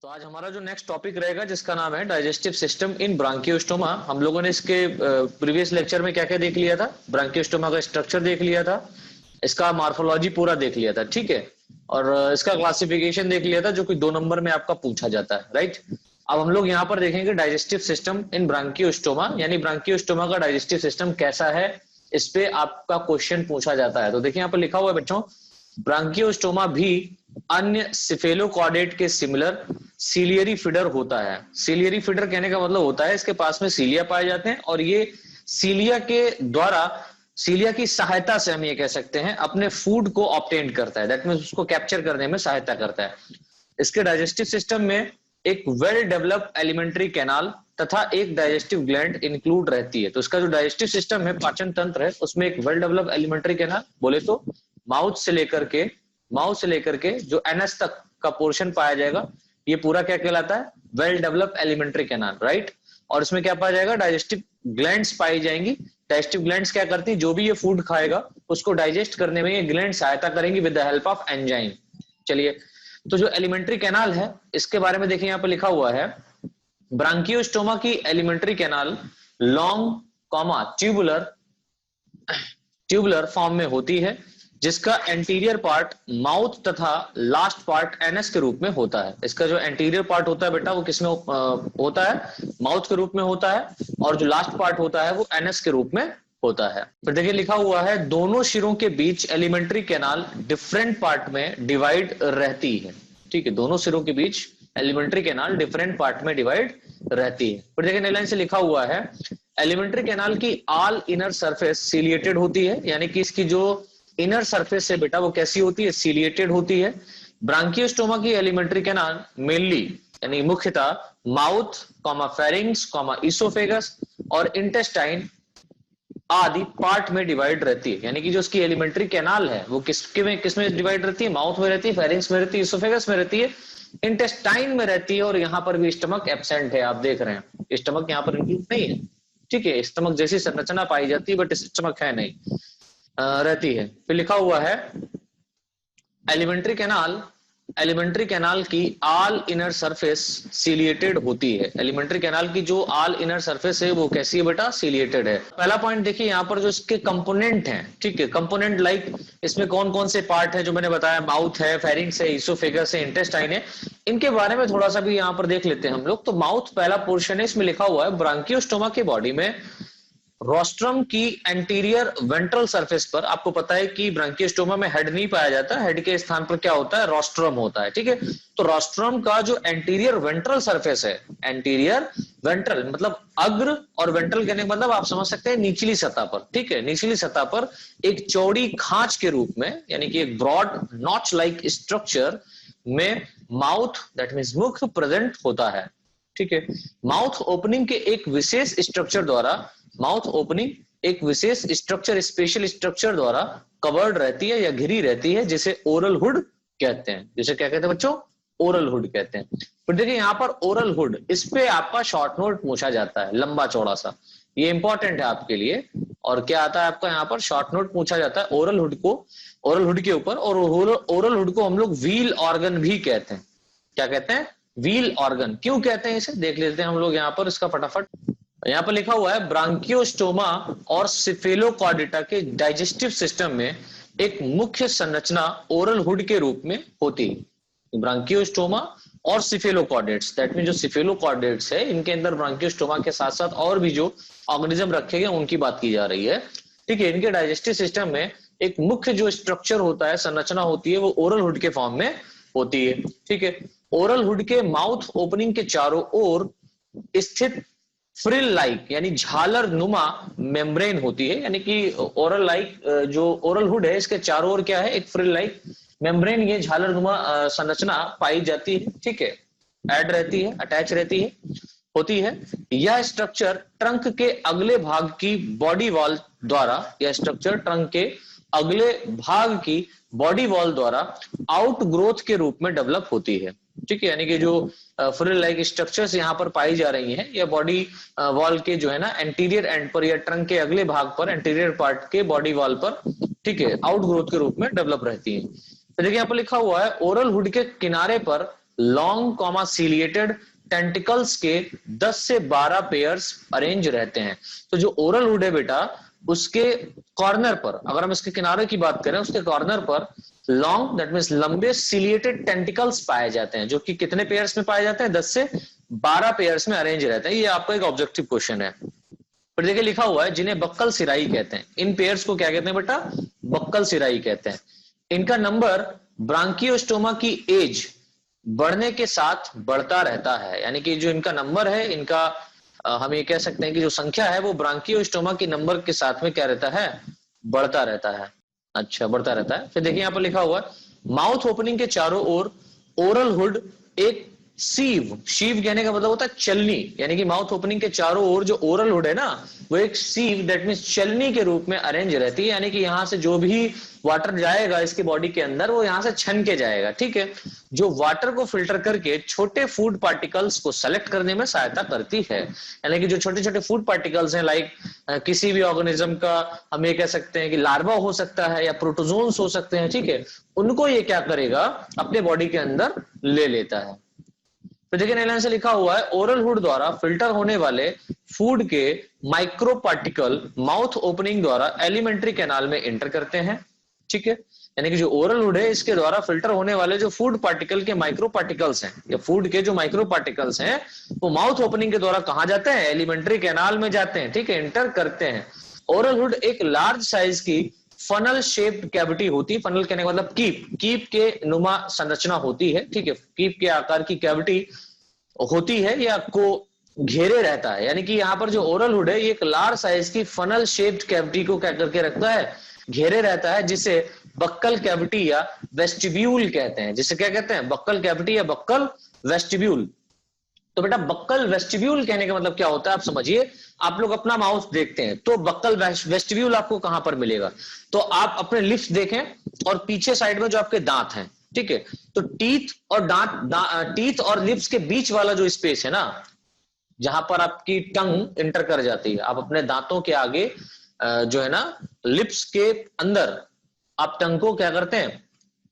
तो आज हमारा जो नेक्स्ट टॉपिक रहेगा जिसका नाम है डाइजेस्टिव सिस्टम इन ब्रांकियोस्टोमा। हम लोगों ने इसके प्रीवियस लेक्चर में क्या क्या देख लिया था। ब्रांकियोस्टोमा का स्ट्रक्चर देख लिया था, इसका मार्फोलॉजी पूरा देख लिया था, ठीक है। और इसका क्लासिफिकेशन देख लिया था जो कि 2 नंबर में आपका पूछा जाता है, राइट। अब हम लोग यहाँ पर देखेंगे डाइजेस्टिव सिस्टम इन ब्रांकियोस्टोमा, यानी ब्रांकियोस्टोमा का डाइजेस्टिव सिस्टम कैसा है, इस पे आपका क्वेश्चन पूछा जाता है। तो देखिए यहाँ पर लिखा हुआ है बच्चों, ब्रांकियोस्टोमा भी अन्य सिफेलोकॉर्डेट के सिमिलर सीलियरी फीडर होता है। सीलियरी फीडर कहने का मतलब होता है इसके पास में सीलिया पाए जाते हैं और ये सीलिया के द्वारा, सीलिया की सहायता से हम ये कह सकते हैं अपने फूड को ऑब्टेन करता है, दैट मींस उसको कैप्चर करने में सहायता करता है। इसके डाइजेस्टिव सिस्टम में एक वेल डेवलप्ड एलिमेंट्री कैनाल तथा एक डाइजेस्टिव ग्लैंड इंक्लूड रहती है। तो इसका जो डाइजेस्टिव सिस्टम है, पाचन तंत्र है, उसमें एक वेल डेवलप्ड एलिमेंट्री कैनाल, बोले तो माउथ से लेकर के जो एनस तक का पोर्शन पाया जाएगा, ये पूरा क्या कहलाता है, well developed alimentary canal, right. और इसमें क्या पाया जाएगा, डाइजेस्टिव ग्लैंड्स पाई जाएंगी। डाइजेस्टिव ग्लैंड्स क्या करती है, जो भी ये फूड खाएगा उसको डाइजेस्ट करने में ये ग्लैंड सहायता करेंगी with the help of enzyme. चलिए, तो जो एलिमेंट्री कैनाल है इसके बारे में देखिए, यहाँ पर लिखा हुआ है ब्रांकियोस्टोमा की alimentary canal long comma tubular form में होती है, जिसका एंटीरियर पार्ट माउथ तथा लास्ट पार्ट एनस के रूप में होता है। इसका जो एंटीरियर पार्ट होता है बेटा वो किसमें होता है, माउथ के रूप में होता है, और जो लास्ट पार्ट होता है वो एनस के रूप में होता है। फिर देखिए लिखा हुआ है दोनों सिरों के बीच एलिमेंट्री कैनाल डिफरेंट पार्ट में डिवाइड रहती है, ठीक है। दोनों सिरों के बीच एलिमेंट्री कैनाल डिफरेंट पार्ट में डिवाइड रहती है। फिर देखिए लाइन से लिखा हुआ है एलिमेंट्री कैनाल की ऑल इनर सरफेस सीलिएटेड होती है, यानी कि इसकी जो इनर सरफेस है बेटा वो कैसी होती है, सीलिएटेड होती है। ब्रांकियोस्टोमा की एलिमेंट्री कैनाल मेनली यानी मुख्यतः mouth comma pharynx comma oesophagus और इंटेस्टाइन आदि पार्ट में डिवाइड रहती है। यानी कि जो उसकी एलिमेंट्री कैनाल है वो किसमें डिवाइड रहती है, माउथ में रहती है, फेरिंग्स में रहती है, इसोफेगस में रहती है, इंटेस्टाइन में रहती है, और यहाँ पर भी स्टमक एब्सेंट है। आप देख रहे हैं स्टमक यहाँ पर इंक्लूड नहीं है, ठीक है। स्टमक जैसी संरचना पाई जाती है बट स्टमक है नहीं, रहती है। फिर लिखा हुआ है एलिमेंट्री कैनाल की ऑल इनर सरफेस सीलिएटेड होती है। एलिमेंट्री कैनाल की जो ऑल इनर सरफेस है वो कैसी है बेटा, सीलिएटेड है। पहला पॉइंट देखिए यहाँ पर जो इसके कंपोनेंट हैं, ठीक है, कंपोनेंट लाइक इसमें कौन कौन से पार्ट है जो मैंने बताया, माउथ है, फेरिंग्स है, इसोफेगस है, इंटेस्टाइन है, इनके बारे में थोड़ा सा भी यहाँ पर देख लेते हैं हम लोग। तो माउथ पहला पोर्शन है, इसमें लिखा हुआ है ब्रांकियोस्टोमा की बॉडी में रोस्ट्रम की एंटीरियर वेंट्रल सरफेस पर, आपको पता है कि ब्रांकियोस्टोमा में हेड नहीं पाया जाता, हेड के स्थान पर क्या होता है, रोस्ट्रम होता है, ठीक है। तो रोस्ट्रम का जो एंटीरियर वेंट्रल सरफेस है, एंटीरियर वेंट्रल मतलब अग्र, और वेंट्रल कहने का मतलब आप समझ सकते हैं निचली सतह पर, ठीक है, निचली सतह पर एक चौड़ी खांच के रूप में, यानी कि एक ब्रॉड नॉच लाइक स्ट्रक्चर में माउथ दैट मींस मुख प्रेजेंट होता है, ठीक है। माउथ ओपनिंग के एक विशेष स्ट्रक्चर द्वारा, माउथ ओपनिंग एक विशेष स्ट्रक्चर, स्पेशल स्ट्रक्चर द्वारा कवर्ड रहती है या घिरी रहती है, जिसे ओरल हुड कहते हैं। जिसे क्या कहते हैं बच्चों, ओरल हुड कहते हैं। फिर देखिए यहाँ पर ओरल हुड, इस पे आपका शॉर्ट नोट पूछा जाता है, लंबा चौड़ा सा, ये इंपॉर्टेंट है आपके लिए। और क्या आता है आपका यहाँ पर शॉर्ट नोट पूछा जाता है ओरल हुड को, ओरल हुड के ऊपर। और ओरल हुड को हम लोग व्हील ऑर्गन भी कहते हैं। क्या कहते हैं, व्हील ऑर्गन। क्यों कहते हैं इसे, देख लेते हैं हम लोग यहाँ पर इसका फटाफट। यहाँ पर लिखा हुआ है ब्रांकियोस्टोमा और सिफेलोकॉर्डेटा के डाइजेस्टिव सिस्टम में एक मुख्य संरचना ओरल हुड के रूप में होती है। ब्रांकियोस्टोमा और सिफेलोकॉर्डेट्स, दैट मीन जो सिफेलोकॉर्डेट्स है इनके अंदर ब्रांकियोस्टोमा के साथ साथ और भी जो ऑर्गेनिज्म रखे गए उनकी बात की जा रही है, ठीक है। इनके डाइजेस्टिव सिस्टम में एक मुख्य जो स्ट्रक्चर होता है, संरचना होती है, वो ओरल हुड के फॉर्म में होती है, ठीक है। ओरल हुड के माउथ ओपनिंग के चारों ओर स्थित फ्रिल लाइक यानी झालर नुमा मेम्ब्रेन होती है, यानी कि ओरल लाइक जो ओरल हुड है इसके चारों ओर क्या है, एक फ्रिल लाइक मेम्ब्रेन, ये झालर नुमा संरचना पाई जाती है, ठीक है, ऐड रहती है, अटैच रहती है, होती है। यह स्ट्रक्चर ट्रंक के अगले भाग की बॉडी वॉल द्वारा, यह स्ट्रक्चर ट्रंक के अगले भाग की बॉडी वॉल द्वारा आउट ग्रोथ के रूप में डेवलप होती है, ठीक है। यानी कि जो फ्रिल लाइक स्ट्रक्चर्स यहाँ पर पाई जा रही हैं, या बॉडी वॉल के जो है ना एंटीरियर एंड पर या ट्रंक के अगले भाग पर, एंटीरियर पार्ट के बॉडी वॉल पर, ठीक है, आउट ग्रोथ के रूप में डेवलप रहती है। तो देखिए यहाँ पर लिखा हुआ है ओरल हुड के किनारे पर लॉन्ग कॉमा सीलिएटेड टेंटिकल्स के 10 से 12 पेयर्स अरेंज रहते हैं। तो जो ओरल हुड है बेटा, उसके कॉर्नर पर, अगर हम इसके किनारे की बात करें, उसके कॉर्नर पर लॉन्ग दैट मींस लंबे सीलिएटेड टेंटिकल्स पाए जाते हैं, जो कि कितने पेयर्स में पाए जाते हैं? 10 से 12 पेयर्स में अरेंज रहते हैं। ये आपका एक ऑब्जेक्टिव क्वेश्चन है। फिर देखिए लिखा हुआ है जिन्हें बक्कल सिराई कहते हैं। इन पेयर्स को क्या कहते हैं बेटा? बक्कल सिराई कहते हैं। इनका नंबर ब्रांकियोस्टोमा की एज बढ़ने के साथ बढ़ता रहता है, यानी कि जो इनका नंबर है, इनका हम ये कह सकते हैं कि जो संख्या है वो ब्रांकियोस्टोमा की नंबर के साथ में क्या रहता है? बढ़ता रहता है। अच्छा, बढ़ता रहता है। फिर देखिए यहाँ पर लिखा हुआ है माउथ ओपनिंग के चारों ओर ओरल हुड एक सीव, शीव कहने का मतलब होता है चलनी, यानी कि माउथ ओपनिंग के चारों ओर जो ओरल हुड है ना, वो एक सीव दैट मींस चलनी के रूप में अरेंज रहती है, यानी कि यहां से जो भी वाटर जाएगा इसके बॉडी के अंदर, वो यहां से छन के जाएगा। ठीक है, जो वाटर को फिल्टर करके छोटे फूड पार्टिकल्स को सेलेक्ट करने में सहायता करती है। यानी कि जो छोटे छोटे फूड पार्टिकल्स हैं, लाइक किसी भी ऑर्गेनिज्म का हम ये कह सकते हैं कि लार्वा हो सकता है या प्रोटोजोन्स हो सकते हैं, ठीक है, उनको ये क्या करेगा? अपने बॉडी के अंदर ले लेता है। फिर देखिए लाइन से लिखा हुआ है ओरल हुड द्वारा फिल्टर होने वाले फूड के माइक्रो पार्टिकल माउथ ओपनिंग द्वारा एलिमेंट्री कैनाल में एंटर करते हैं। ठीक है, यानी कि जो ओरल हुड है इसके द्वारा फिल्टर होने वाले जो फूड पार्टिकल के माइक्रो पार्टिकल्स हैं, या फूड के जो माइक्रो पार्टिकल्स हैं, वो माउथ ओपनिंग के द्वारा कहां जाते हैं? एलिमेंट्री कैनाल में जाते हैं। ठीक है, एंटर करते हैं। ओरल हुड एक लार्ज साइज की फनल शेप्ड कैविटी होती है। फनल कहने का मतलब कीप के नुमा संरचना होती है। ठीक है, कीप के आकार की कैविटी होती है या को घेरे रहता है, यानी कि यहाँ पर जो ओरल हुड है ये एक लार्ज साइज की फनल शेप्ड कैविटी को क्या करके रखता है? घेरे रहता है, जिसे बक्कल कैविटी या वेस्टिब्यूल कहते हैं। जिसे क्या कहते हैं? बक्कल कैविटी या बक्कल वेस्टिब्यूल। तो बेटा बक्कल वेस्टिब्यूल कहने का मतलब क्या होता है आप समझिए। आप लोग अपना माउथ देखते हैं तो बक्कल वेस्टिब्यूल आपको कहां पर मिलेगा? तो आप अपने लिप्स देखें और पीछे साइड में जो आपके दांत हैं, ठीक है, तो टीथ और टीथ और लिप्स के बीच वाला जो स्पेस है ना, जहां पर आपकी टंग इंटर कर जाती है, आप अपने दांतों के आगे जो है ना लिप्स के अंदर आप टंग को क्या करते हैं?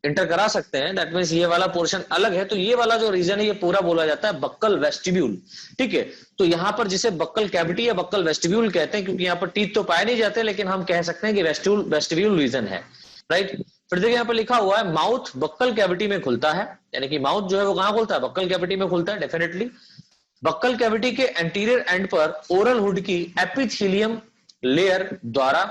इंटर करा सकते हैं। दैट मींस ये वाला पोर्शन अलग है, तो ये वाला जो रीजन है ये पूरा बोला जाता है बक्कल वेस्टिब्यूल। ठीक है, तो यहां पर जिसे बक्कल कैविटी या बक्कल वेस्टिब्यूल कहते हैं, क्योंकि यहाँ पर टीथ तो पाए नहीं जाते, लेकिन हम कह सकते हैं कि वेस्टिब्यूल रीजन है। राइट, फिर देखिए यहाँ पर लिखा हुआ है माउथ बक्कल कैविटी में खुलता है, यानी कि माउथ जो है वो कहां खुलता है? बक्कल कैविटी में खुलता है डेफिनेटली। बक्कल कैविटी के एंटीरियर एंड पर ओरल हुड की एपिथेलियम लेयर द्वारा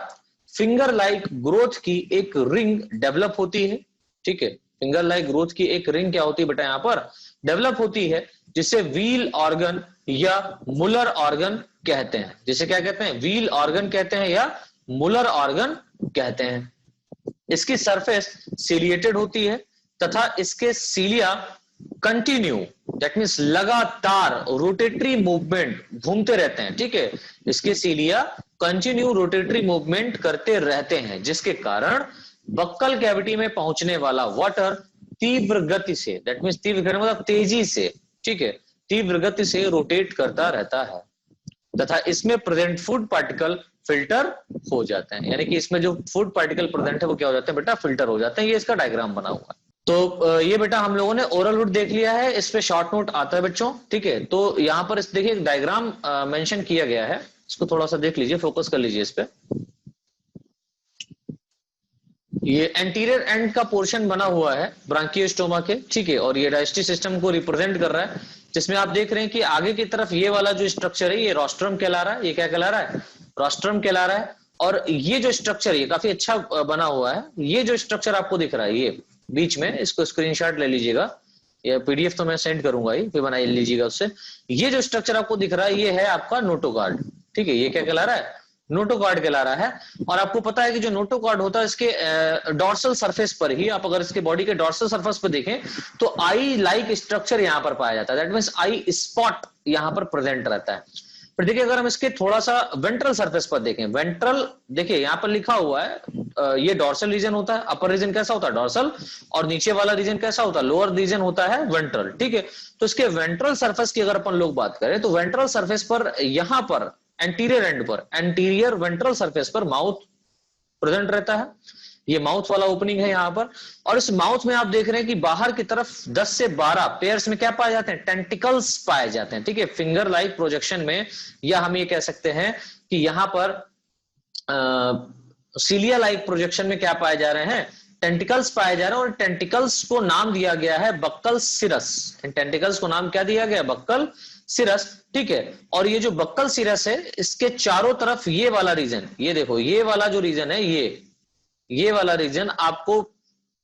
फिंगर लाइक ग्रोथ की एक रिंग डेवलप होती है। ठीक है, फिंगर लाइक ग्रोथ की एक रिंग क्या होती है बेटा? यहां पर डेवलप होती है, जिसे व्हील ऑर्गन या मुलर ऑर्गन कहते हैं। जिसे क्या कहते हैं? व्हील ऑर्गन कहते हैं या मुलर ऑर्गन कहते हैं। इसकी सरफेस सिलिएटेड होती है तथा इसके सीलिया कंटिन्यू दैट मींस लगातार रोटेटरी मूवमेंट घूमते रहते हैं। ठीक है, इसके सीलिया कंटिन्यू रोटेटरी मूवमेंट करते रहते हैं, जिसके कारण बक्कल कैविटी में पहुंचने वाला वाटर तीव्र गति से, दैट मींस तीव्र गति मतलब तेजी से, ठीक है, तीव्र गति से रोटेट करता रहता है तथा इसमें प्रेजेंट फूड पार्टिकल फिल्टर हो जाते हैं। यानी कि इसमें जो फूड पार्टिकल प्रेजेंट है वो क्या हो जाते हैं बेटा? फिल्टर हो जाते हैं। ये इसका डायग्राम बना हुआ है। तो ये बेटा हम लोगों ने ओरल हुड देख लिया है, इस पे शॉर्ट नोट आता है बच्चों। ठीक है, तो यहाँ पर इस देखिए एक डायग्राम मेंशन किया गया है, इसको थोड़ा सा देख लीजिए, फोकस कर लीजिए इस पे। ये एंटीरियर एंड का पोर्शन बना हुआ है ब्रांकियोस्टोमा के, ठीक है, और ये डाइजेस्टिव सिस्टम को रिप्रेजेंट कर रहा है, जिसमें आप देख रहे हैं कि आगे की तरफ ये वाला जो स्ट्रक्चर है ये रोस्ट्रम कहला रहा है। ये क्या कहला रहा है? रोस्ट्रम कहला रहा है। और ये जो स्ट्रक्चर ये काफी अच्छा बना हुआ है, ये जो स्ट्रक्चर आपको दिख रहा है ये बीच में, इसको स्क्रीनशॉट ले लीजिएगा, ये पीडीएफ तो मैं सेंड करूंगा ही, फिर बना लीजिएगा उससे। ये जो स्ट्रक्चर आपको दिख रहा है ये है आपका नोटोकार्ड। ठीक है, ये क्या कहला रहा है? नोटोकार्ड कहला रहा है। और आपको पता है कि जो नोटोकार्ड होता है इसके डॉर्सल सरफेस पर ही, आप अगर इसके बॉडी के डॉर्सल सरफेस पर देखें तो आई लाइक स्ट्रक्चर यहां पर पाया जाता है, दैट मींस आई स्पॉट यहां पर प्रेजेंट रहता है। फिर देखिए अगर हम इसके थोड़ा सा वेंट्रल सरफेस पर देखें, वेंट्रल देखिए यहां पर लिखा हुआ है ये डॉर्सल रीजन होता है, अपर रीजन कैसा होता है? डॉर्सल, और नीचे वाला रीजन कैसा होता है? लोअर रीजन होता है वेंट्रल। ठीक है, तो इसके वेंट्रल सरफेस की अगर अपन लोग बात करें तो वेंट्रल सरफेस पर यहां पर एंटीरियर एंड पर, एंटीरियर वेंट्रल सरफेस पर माउथ प्रेजेंट रहता है। ये माउथ वाला ओपनिंग है यहाँ पर, और इस माउथ में आप देख रहे हैं कि बाहर की तरफ 10 से 12 पेयर्स में क्या पाए जाते हैं, टेंटिकल्स पाए जाते हैं, ठीक है, फिंगर लाइक प्रोजेक्शन में, या हम ये कह सकते हैं कि यहाँ पर सीलिया लाइक प्रोजेक्शन में क्या पाए जा रहे हैं, टेंटिकल्स पाए जा रहे हैं, और टेंटिकल्स को नाम दिया गया है बक्कल सिरस। टेंटिकल्स को नाम क्या दिया गया, बक्कल सिरस, ठीक है। और ये जो बक्कल सिरस है, इसके चारों तरफ ये वाला रीजन, ये देखो ये वाला जो रीजन है, ये वाला रीजन आपको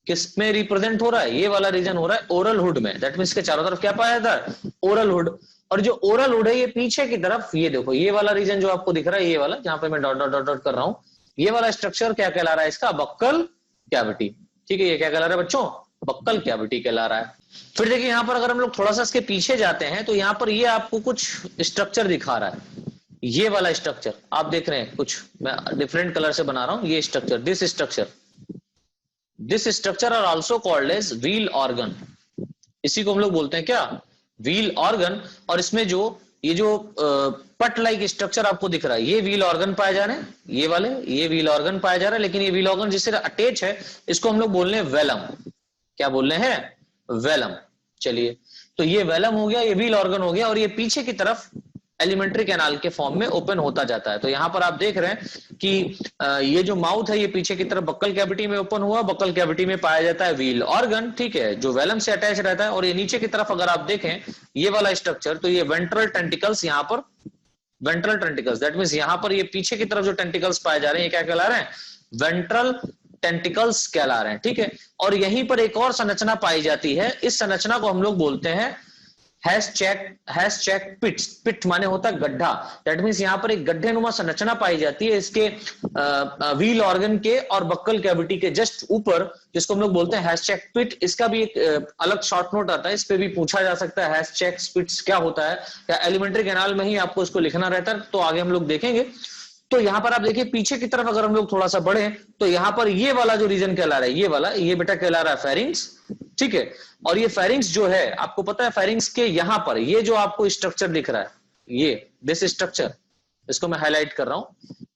किस में रिप्रेजेंट हो रहा है, ये वाला रीजन हो रहा है ओरल हुड में। दैट मींस के चारों तरफ क्या पाया जाता है, ओरल हुड। और जो ओरल हुड है ये पीछे की तरफ, ये देखो ये वाला रीजन जो आपको दिख रहा है, ये वाला जहां पे मैं डॉट डॉट डॉट डॉट कर रहा हूं, ये वाला स्ट्रक्चर क्या कहला रहा है, इसका बक्कल कैविटी, ठीक है। ये क्या कहला रहा है बच्चों, बक्कल कैविटी कहला रहा है। फिर देखिए यहां पर अगर हम लोग थोड़ा सा इसके पीछे जाते हैं तो यहां पर ये आपको कुछ स्ट्रक्चर दिखा रहा है, ये वाला स्ट्रक्चर आप देख रहे हैं, कुछ मैं डिफरेंट कलर से बना रहा हूं, ये structure, this structure are also called as wheel organ. इसी को हम लोग बोलते हैं क्या, व्हील ऑर्गन। और इसमें जो ये जो पट लाइक स्ट्रक्चर आपको दिख रहा है, ये व्हील ऑर्गन पाए जा रहे हैं, ये वाले, ये व्हील ऑर्गन पाया जा रहा है। लेकिन ये व्हील ऑर्गन जिससे अटैच है, इसको हम लोग बोल रहे हैं वेलम। क्या बोल रहे हैं, वेलम। चलिए, तो ये वेलम हो गया, ये व्हील ऑर्गन हो गया, और ये पीछे की तरफ एलिमेंट्री कैनाल के फॉर्म में ओपन होता जाता है। तो यहां पर आप देख रहे हैं कि ये जो माउथ है, ये पीछे की तरफ बक्कल कैविटी में ओपन हुआ, बक्कल कैविटी में पाया जाता है व्हील ऑर्गन, ठीक है, जो वेलम से अटैच रहता है। और ये नीचे की तरफ अगर आप देखें ये वाला स्ट्रक्चर, तो ये वेंट्रल टेंटिकल्स, यहाँ पर वेंट्रल टेंटिकल्स, दैट मींस यहां पर ये पीछे की तरफ जो टेंटिकल्स पाए जा रहे हैं, ये क्या कहला रहे हैं, वेंट्रल टेंटिकल्स कहला रहे हैं, ठीक है। और यहीं पर एक और संरचना पाई जाती है, इस संरचना को हम लोग बोलते हैं हैश चेक पिट। पिट माने होता है गड्ढा, दैट मींस यहां पर एक गड्ढे नुमा संरचना पाई जाती है इसके व्हील ऑर्गन के और बक्कल कैविटी के जस्ट ऊपर, जिसको हम लोग बोलते हैं हैश चेक पिट। इसका भी एक अलग शॉर्ट नोट आता है, इस पे भी पूछा जा सकता है हैश चेक पिट्स क्या होता है, या एलिमेंट्री कैनाल में ही आपको इसको लिखना रहता है, तो आगे हम लोग देखेंगे। तो यहां पर आप देखिए पीछे की तरफ अगर हम लोग थोड़ा सा बढ़े, तो यहां पर ये वाला जो रीजन कहला रहा है, ये वाला, ये बेटा कहला रहा है फेरिंग्स, ठीक है। और ये फेरिंग्स जो है, आपको पता है फेरिंग्स के यहां पर ये जो आपको स्ट्रक्चर दिख रहा है, ये दिस स्ट्रक्चर, इसको मैं हाईलाइट कर रहा हूं,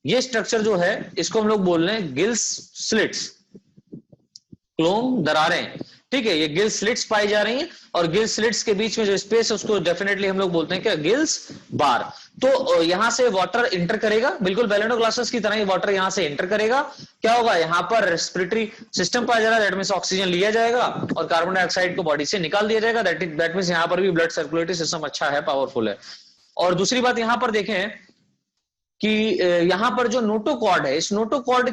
ये स्ट्रक्चर जो है इसको हम लोग बोल रहे हैं गिल्स स्लिट्स, क्लोम दरारें, ठीक है। ये गिल स्लिट्स पाई जा रही हैं, और गिल स्लिट्स के बीच में जो स्पेस है उसको डेफिनेटली हम लोग बोलते हैं क्या, गिल्स बार। तो यहां से वाटर इंटर करेगा, बिल्कुल बैलेनो ग्लासेस की तरह ही वाटर यहां से इंटर करेगा। क्या होगा, यहां पर रेस्पिरेटरी सिस्टम पाया जा रहा है, दैट मींस ऑक्सीजन लिया जाएगा और कार्बन डाइऑक्साइड को बॉडी से निकाल दिया जाएगा, दैट मींस यहां पर भी ब्लड सर्कुलेटरी सिस्टम अच्छा है, पावरफुल है। और दूसरी बात यहां पर देखें कि यहां पर जो नोटोकॉर्ड है, इस नोटोकॉर्ड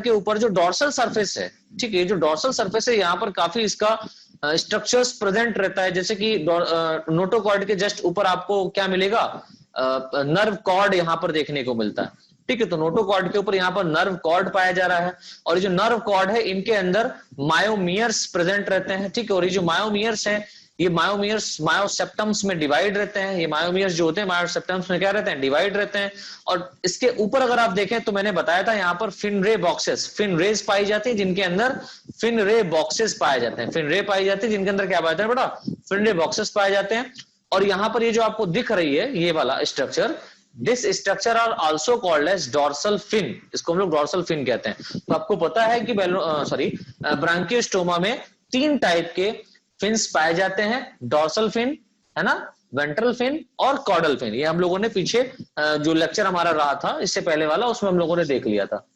के ऊपर जो डॉर्सल सरफेस है, ठीक है, जो डॉर्सल सरफेस है यहाँ पर काफी इसका स्ट्रक्चर्स प्रेजेंट रहता है। जैसे कि नोटोकॉर्ड के जस्ट ऊपर आपको क्या मिलेगा, नर्व कॉर्ड यहाँ पर देखने को मिलता है, ठीक है। तो नोटोकॉर्ड के ऊपर यहाँ पर नर्व कॉर्ड पाया जा रहा है, और ये जो नर्व कॉर्ड है इनके अंदर मायोमियर्स प्रेजेंट रहते हैं, ठीक है। और ये जो मायोमियर्स हैं, ये मायोमियर्स मायोसेप्टम्स में डिवाइड रहते हैं। ये मायोमियर्स जो होते हैं मायोसेप्टम्स में क्या रहते हैं, डिवाइड रहते हैं। और इसके ऊपर अगर आप देखें तो मैंने बताया था यहाँ पर फिन रे बॉक्सेस, फिन रेज पाई जाती है, जिनके अंदर फिन रे बॉक्सेस पाए जाते हैं, फिन रे पाई जाती है जिनके अंदर क्या पाए जाते हैं बेटा, फिन रे बॉक्सेस पाए जाते हैं। और यहाँ पर ये जो आपको दिख रही है ये वाला structure, this structure are also called as dorsal fin, इसको हम लोग डॉर्सल फिन कहते हैं। तो आपको पता है कि ब्रांकियोस्टोमा में 3 टाइप के फिन्स पाए जाते हैं, डॉर्सल फिन है ना, वेंट्रल फिन और कॉर्डल फिन। ये हम लोगों ने पीछे जो लेक्चर हमारा रहा था इससे पहले वाला, उसमें हम लोगों ने देख लिया था।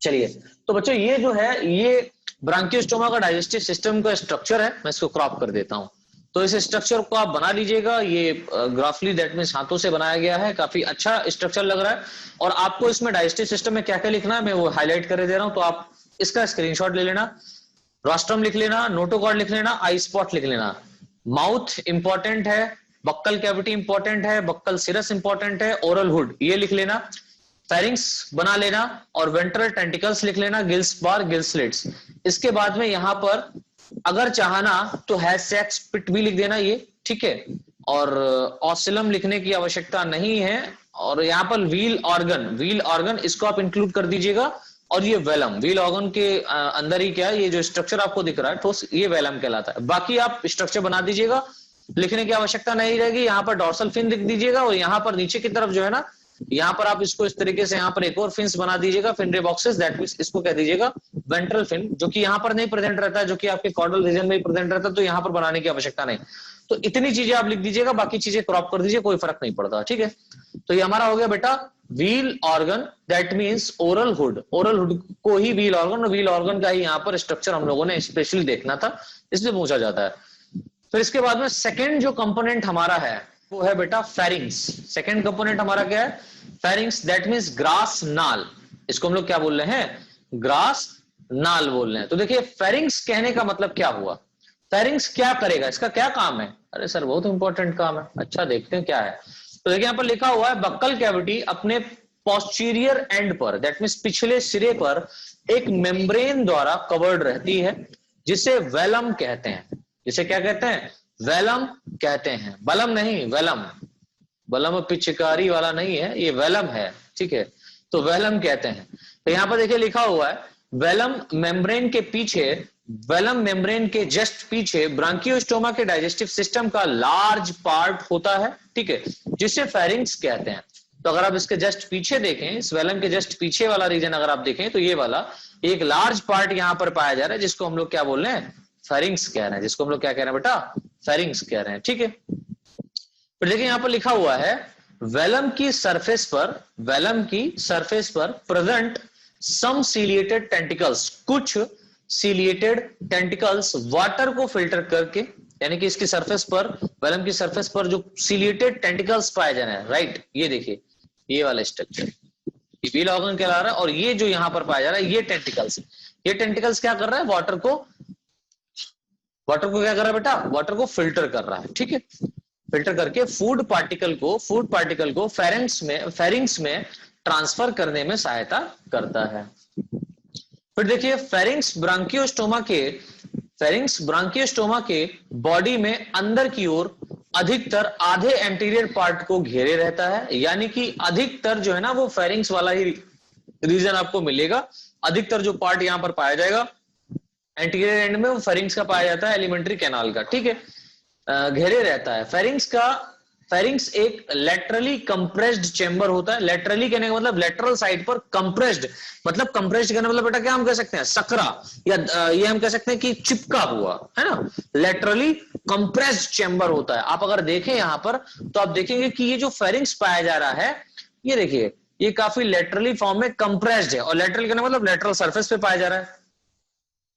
चलिए, तो बच्चों ये जो है ये ब्रांकियोस्टोमा का डाइजेस्टिव सिस्टम का स्ट्रक्चर है। मैं इसको क्रॉप कर देता हूं, तो इस स्ट्रक्चर को आप बना लीजिएगा। ये ग्राफली दैट मींस हाथों से बनाया गया है, काफी अच्छा स्ट्रक्चर लग रहा है। और आपको इसमें डाइजेस्टिव सिस्टम में क्या क्या लिखना है मैं वो हाईलाइट कर दे रहा हूं, तो आप इसका स्क्रीनशॉट ले लेना। रोस्ट्रम लिख लेना, नोटोकॉर्ड लिख लेना, आई स्पॉट लिख लेना। माउथ इंपॉर्टेंट है, बक्कल कैविटी इंपॉर्टेंट है, बक्कल सिरस इंपॉर्टेंट है, ओरल हुड ये लिख लेना, फेरिंग्स बना लेना, और वेंट्रल टेंटिकल्स लिख लेना, गिल्स बार, गिल स्लिट्स। इसके बाद में यहां पर अगर चाहना तो हैश पिट भी लिख देना ये, ठीक है। और ऑसिलम लिखने की आवश्यकता नहीं है। और यहाँ पर व्हील ऑर्गन इसको आप इंक्लूड कर दीजिएगा। और ये वेलम, व्हील ऑर्गन के अंदर ही क्या है, ये जो स्ट्रक्चर आपको दिख रहा है ठोस, ये वेलम कहलाता है। बाकी आप स्ट्रक्चर बना दीजिएगा, लिखने की आवश्यकता नहीं रहेगी। यहाँ पर डॉर्सल फिन लिख दीजिएगा, और यहाँ पर नीचे की तरफ जो है ना यहाँ पर आप इसको इस तरीके से यहाँ पर एक और फिन्स बना दीजिएगा, फिनरे बॉक्सेस, दैट मींस इसको कह दीजिएगा वेंट्रल फिन, जो कि यहाँ पर नहीं प्रेजेंट रहता है, जो कि आपके कॉर्डल रीजन में ही प्रेजेंट रहता है, तो यहाँ पर बनाने की आवश्यकता नहीं। तो इतनी चीजें आप लिख दीजिएगा, बाकी चीजें क्रॉप कर दीजिए, कोई फर्क नहीं पड़ता, ठीक है। तो ये हमारा हो गया बेटा wheel organ, that means oral hood. Oral hood को ही व्हील ऑर्गन, और व्हील ऑर्गन का ही यहाँ पर स्ट्रक्चर हम लोगों ने स्पेशली देखना था, इसलिए पूछा जाता है। फिर इसके बाद में सेकेंड जो कंपोनेंट हमारा है वो है बेटा फेरिंग्स। सेकेंड कंपोनेंट हमारा क्या है? फेरिंग्स, दैट मींस ग्रास नाल। इसको हम लोग क्या बोल रहे हैं? ग्रास नाल बोल रहे हैं। तो देखिए फेरिंग्स कहने का मतलब क्या हुआ, फेरिंग्स क्या करेगा, इसका क्या काम है? अरे सर बहुत इंपॉर्टेंट काम है। अच्छा देखते हैं क्या है। तो देखिए यहाँ पर लिखा हुआ है बक्कल कैविटी अपने पोस्टीरियर एंड पर, दैट मींस पिछले सिरे पर एक मेम्ब्रेन द्वारा कवर्ड रहती है, जिसे वेलम कहते हैं। जिसे क्या कहते हैं? वेलम कहते हैं, बलम नहीं, वेलम। बलम पिचकारी वाला नहीं है, ये वेलम है, ठीक है। तो वेलम कहते हैं। तो यहाँ पर देखिए लिखा हुआ है वेलम मेम्ब्रेन के पीछे, वेलम मेम्ब्रेन के जस्ट पीछे ब्रांकियोस्टोमा के डाइजेस्टिव सिस्टम का लार्ज पार्ट होता है, ठीक है, जिसे फेरिंग्स कहते हैं। तो अगर आप इसके जस्ट पीछे देखें, इस वेलम के जस्ट पीछे वाला रीजन अगर आप देखें, तो ये वाला एक लार्ज पार्ट यहाँ पर पाया जा रहा है, जिसको हम लोग क्या बोल रहे हैं? फेरिंग्स कह रहे हैं। जिसको हम लोग क्या कह रहे हैं बेटा? फेरिंग्स कह रहे हैं, ठीक है। तो देखिए यहाँ पर लिखा हुआ है वेलम की सरफेस पर, वेलम की सरफेस पर प्रेजेंट सम सीलिएटेड टेंटिकल्स, कुछ सीलिएटेड टेंटिकल्स वाटर को फिल्टर करके, यानी कि इसकी सरफेस पर, वेलम की सरफेस पर जो सीलिएटेड टेंटिकल्स पाए जा रहे हैं, राइट, ये देखिए ये वाला स्ट्रक्चर, ये व्हील ऑर्गन कहला रहा है, और ये जो यहाँ पर पाया जा रहा है ये टेंटिकल्स, ये टेंटिकल्स क्या कर रहा है? वाटर को क्या कर रहा है बेटा? वाटर को फिल्टर कर रहा है, ठीक है। फिल्टर करके फूड पार्टिकल को फेरिंग्स में ट्रांसफर करने में सहायता करता है। फिर देखिए फेरिंग्स ब्रांकियोस्टोमा के बॉडी में अंदर की ओर अधिकतर आधे एंटीरियर पार्ट को घेरे रहता है, यानी कि अधिकतर जो है ना वो फेरिंग्स वाला ही रीजन आपको मिलेगा। अधिकतर जो पार्ट यहां पर पाया जाएगा एंटीरियर एंड में, वो फेरिंग्स का पाया जाता है, एलिमेंट्री कैनाल का, ठीक है, घेरे रहता है। फेरिंग्स एक लेटरली कंप्रेस्ड चेंबर होता है। लेटरली कहने का मतलब लेटरल साइड पर कंप्रेस्ड, मतलब कंप्रेस्ड कहने मतलब बेटा क्या हम कह सकते हैं? सकरा, या ये हम कह सकते हैं कि चिपका हुआ, है ना। लेटरली कंप्रेस्ड चेंबर होता है। आप अगर देखें यहां पर तो आप देखेंगे कि ये जो फेरिंग्स पाया जा रहा है, ये देखिए ये काफी लेटरली फॉर्म में कंप्रेस्ड है, और लेटरल कहने मतलब लेटरल सर्फेस पे पाया जा रहा है,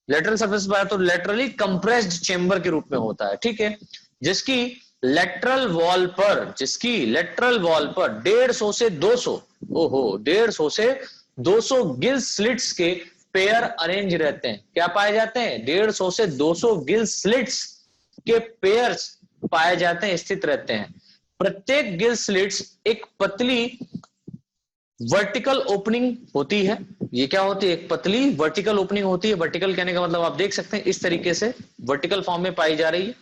लेटरल सर्फेस पर, तो लेटरली कंप्रेस्ड चेंबर के रूप में होता है, ठीक है, जिसकी लेटरल वॉल पर 150 से 200 गिल स्लिट्स के पेयर अरेंज रहते हैं। क्या पाए जाते हैं? 150 से 200 गिल स्लिट्स के पेयर्स पाए जाते हैं, स्थित रहते हैं। प्रत्येक गिल स्लिट्स एक पतली वर्टिकल ओपनिंग होती है। ये क्या होती है? एक पतली वर्टिकल ओपनिंग होती है। वर्टिकल कहने का मतलब आप देख सकते हैं इस तरीके से वर्टिकल फॉर्म में पाई जा रही है,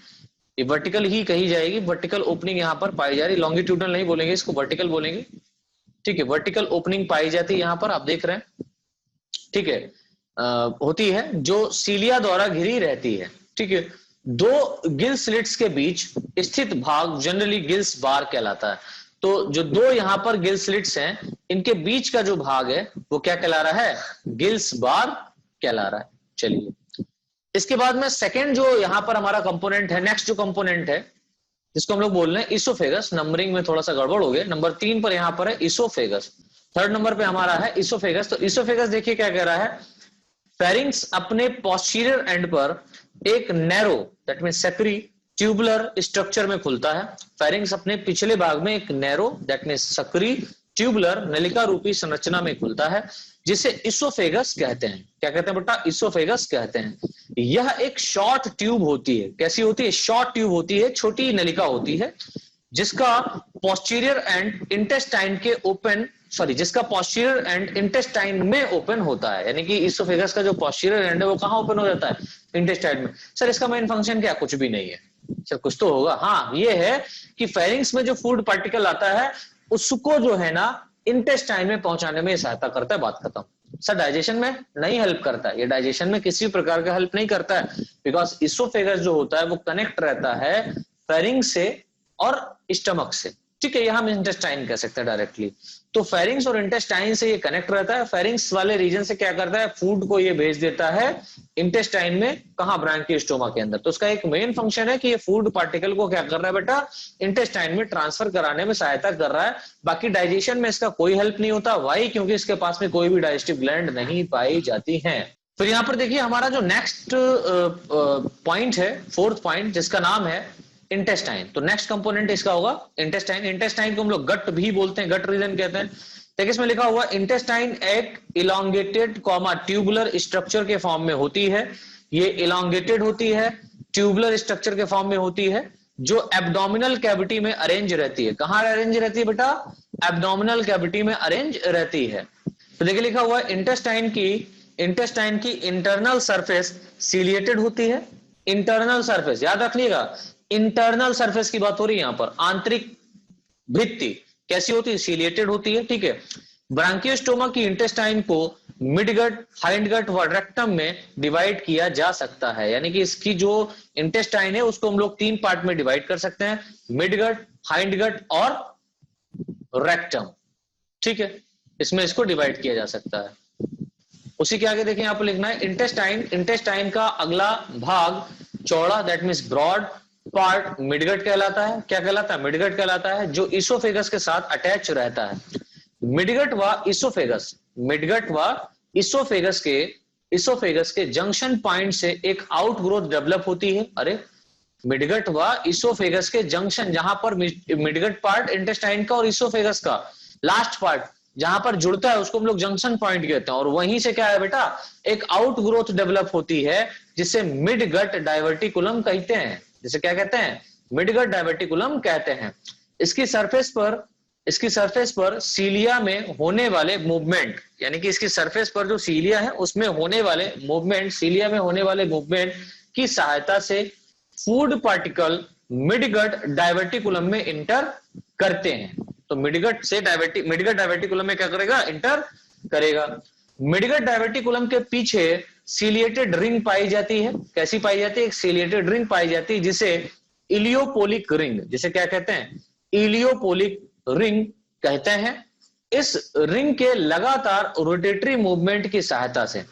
ये वर्टिकल ही कही जाएगी। वर्टिकल ओपनिंग यहां पर पाई जा रही है, लॉन्गिट्यूडनल नहीं बोलेंगे इसको, वर्टिकल बोलेंगे, ठीक है। वर्टिकल ओपनिंग पाई जाती है यहां पर, आप देख रहे हैं, ठीक है, होती है, जो सीलिया द्वारा घिरी रहती है, ठीक है। दो गिल स्लिट्स के बीच स्थित भाग जनरली गिल्स बार कहलाता है। तो जो दो यहां पर गिल स्लिट्स हैं, इनके बीच का जो भाग है वो क्या कहला रहा है? गिल्स बार कहला रहा है। चलिए इसके बाद में सेकंड जो यहां पर हमारा कंपोनेंट है, नेक्स्ट जो कंपोनेंट है जिसको हम लोग बोल रहे हैं इसोफेगस। नंबरिंग में थोड़ा सा गड़बड़ हो गया, नंबर 3 पर यहां पर है इसोफेगस, थर्ड नंबर पे हमारा है इसोफेगस। तो इसोफेगस देखिए क्या कह रहा है? फेरिंग्स अपने पोस्टीरियर एंड पर एक narrow, that mean Sakri tubular structure में खुलता है। फेरिंग्स अपने पिछले भाग में एक narrow, that mean Sakri tubular नलिका रूपी संरचना में खुलता है, जिसे इसोफेगस कहते हैं। क्या कहते हैं बेटा? इसोफेगस कहते हैं। यह एक शॉर्ट ट्यूब होती है। कैसी होती है? शॉर्ट ट्यूब होती है, छोटी नलिका होती है, जिसका पोस्टीरियर एंड इंटेस्टाइन के ओपन जिसका पोस्टीरियर एंड इंटेस्टाइन में ओपन होता है। यानी कि इसोफेगस का जो पोस्टीरियर एंड है वो कहां ओपन हो जाता है? इंटेस्टाइन में। सर इसका मेन फंक्शन क्या? कुछ भी नहीं है सर, कुछ तो होगा। हाँ ये है कि फेरिंग्स में जो फूड पार्टिकल आता है उसको जो है ना इंटेस्टाइन में पहुंचाने में सहायता करता है, बात खत्म। सर डाइजेशन में नहीं हेल्प करता है, ये डाइजेशन में किसी प्रकार का हेल्प नहीं करता है, बिकॉज इसोफेगस जो होता है वो कनेक्ट रहता है फेरिंग्स से और स्टमक से। ठीक है, यह हम इंटेस्टाइन कह सकते हैं डायरेक्टली। तो फेरिंग्स और इंटेस्टाइन से ये कनेक्ट रहता है। फेरिंग्स वाले रीजन से क्या करता है, फूड को ये भेज देता है इंटेस्टाइन में, कहां, ब्रांकियोस्टोमा के अंदर। तो उसका एक मेन फंक्शन है कि ये फूड पार्टिकल को क्या कर रहा है बेटा, इंटेस्टाइन में ट्रांसफर कराने में सहायता कर रहा है। बाकी डाइजेशन में इसका कोई हेल्प नहीं होता। वाई? क्योंकि इसके पास में कोई भी डाइजेस्टिव ग्लैंड नहीं पाई जाती है। फिर यहां पर देखिए हमारा जो नेक्स्ट पॉइंट है, फोर्थ पॉइंट, जिसका नाम है इंटेस्टाइन। तो नेक्स्ट कंपोनेंट इसका होगा इंटेस्टाइन। इंटेस्टाइन को हम लोग गट भी बोलते हैं, गट रीजन कहते हैं। देखिए इसमें लिखा हुआ इंटेस्टाइन एक इलोंगेटेड ट्यूबुलर स्ट्रक्चर के फॉर्म में होती है। ये इलोंगेटेड होती है, ट्यूबुलर स्ट्रक्चर के फॉर्म में होती है, जो एब्डोमिनल कैविटी में अरेंज रहती है। कहां अरेंज रहती है बेटा, एब्डोमिनल कैविटी में अरेंज रहती है। तो देखिए लिखा हुआ इंटेस्टाइन की इंटरनल सरफेस सीलिएटेड होती है। इंटरनल सरफेस याद रखिएगा, इंटरनल सरफेस की बात हो रही है यहां पर। आंतरिक भित्ति कैसी होती है, सीलिएटेड होती है। ठीक है, ब्रांकियोस्टोमा की इंटेस्टाइन को मिडगट, हाइंडगट व रेक्टम में डिवाइड किया जा सकता है। यानी कि इसकी जो इंटेस्टाइन है उसको हम लोग 3 पार्ट में डिवाइड कर सकते हैं, मिडगट, हाइंडगट और रेक्टम। ठीक है, इसमें इसको डिवाइड किया जा सकता है। उसी के आगे देखिए यहां पर लिखना है इंटेस्टाइन का अगला भाग चौड़ा, that means broad part midgut कहलाता है। क्या कहलाता है, मिडगट कहलाता है, जो इसोफेगस के साथ अटैच रहता है। मिडगट व इसोफेगस के जंक्शन पॉइंट से एक आउटग्रोथ डेवलप होती है। अरे, मिडगट व इसोफेगस के जंक्शन, जहां पर मिडगट पार्ट इंटेस्टाइन का और इसोफेगस का लास्ट पार्ट जहां पर जुड़ता है उसको हम लोग जंक्शन पॉइंट कहते हैं। और वहीं से क्या है बेटा, एक आउटग्रोथ डेवलप होती है जिसे मिडगट डाइवर्टिकुलम कहते हैं। जिसे क्या कहते हैं, मिडगट डाइवर्टिकुलम कहते हैं। इसकी सरफेस पर सीलिया में होने वाले मूवमेंट, यानी कि इसकी सरफेस पर जो सीलिया है उसमें होने वाले मूवमेंट की सहायता से फूड पार्टिकल मिडगट डाइवर्टिकुलम में इंटर करते हैं। तो मिडगट डाइवर्टिकुलम में क्या करेगा, इंटर करेगा। मिडगट डाइवर्टिकुलम के पीछे सीलिएटेड रिंग पाई जाती है। कैसी पाई जाती है, एक सीलिएटेड रिंग पाई जाती है जिसे इलियोपोलिक रिंग, जिसे क्या कहते हैं, इलियोपोलिक रिंग कहते हैं। इस रिंग के लगातार रोटेटरी मूवमेंट की सहायता से,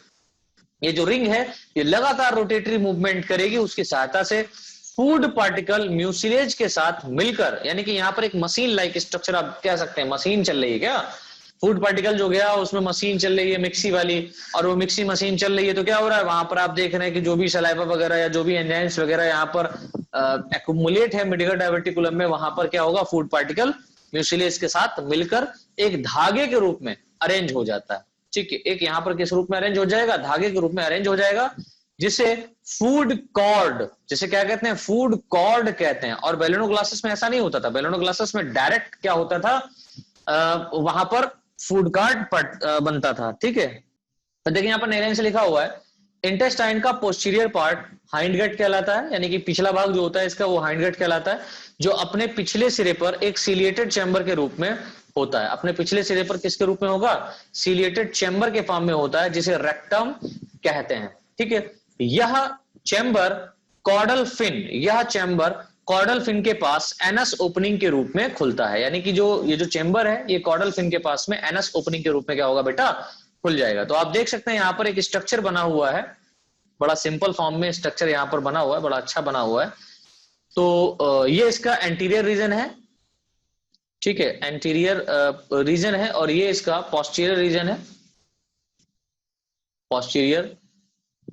ये जो रिंग है ये लगातार रोटेटरी मूवमेंट करेगी, उसकी सहायता से फूड पार्टिकल म्यूसिलेज के साथ मिलकर, यानी कि यहां पर एक मशीन लाइक स्ट्रक्चर आप कह सकते हैं, मशीन चल रही है क्या, फूड पार्टिकल जो गया उसमें मशीन चल रही है मिक्सी वाली, और वो मिक्सी मशीन चल रही है तो क्या हो रहा है, वहां पर आप देख रहे हैं कि जो भी सलाइवा वगैरह या जो भी एंजाइम्स वगैरह यहाँ पर एक्युमुलेट है मिडगट डाइवर्टिकुलम में, वहां पर क्या होगा, फूड पार्टिकल म्यूसिलेज के साथ मिलकर एक धागे के रूप में अरेंज हो जाता है। ठीक है, एक यहाँ पर किस रूप में अरेंज हो जाएगा, धागे के रूप में अरेंज हो जाएगा, जिसे फूड कॉर्ड, जिसे क्या कहते हैं, फूड कॉर्ड कहते हैं। और बेलोनोग्लासिस में ऐसा नहीं होता था, बेलोनोग्लासिस में डायरेक्ट क्या होता था, वहां पर फूड कार्ड बनता था। ठीक है, तो देखिए यहाँ पर नई लाइन से लिखा हुआ है, इंटेस्टाइन का पोस्टीरियर पार्ट हाइंडगट कहलाता है, यानी कि पिछला भाग जो होता है इसका वो हाइंडगट कहलाता है, जो अपने पिछले सिरे पर एक सीलिएटेड चैम्बर के रूप में होता है। अपने पिछले सिरे पर किसके रूप में होगा, सीलिएटेड चैम्बर के फॉर्म में होता है, जिसे रेक्टम कहते हैं। ठीक है, यह चैम्बर कॉर्डल फिन के पास एनस ओपनिंग के रूप में खुलता है। यानी कि ये जो चैम्बर है ये कॉर्डल फिन के पास में एनस ओपनिंग के रूप में क्या होगा बेटा, खुल जाएगा। तो आप देख सकते हैं यहाँ पर एक स्ट्रक्चर बना हुआ है, बड़ा सिंपल फॉर्म में स्ट्रक्चर यहाँ पर बना हुआ है, बड़ा अच्छा बना हुआ है। तो ये इसका एंटीरियर रीजन है। ठीक है, एंटीरियर रीजन है, और ये इसका पोस्टीरियर रीजन है, पोस्टीरियर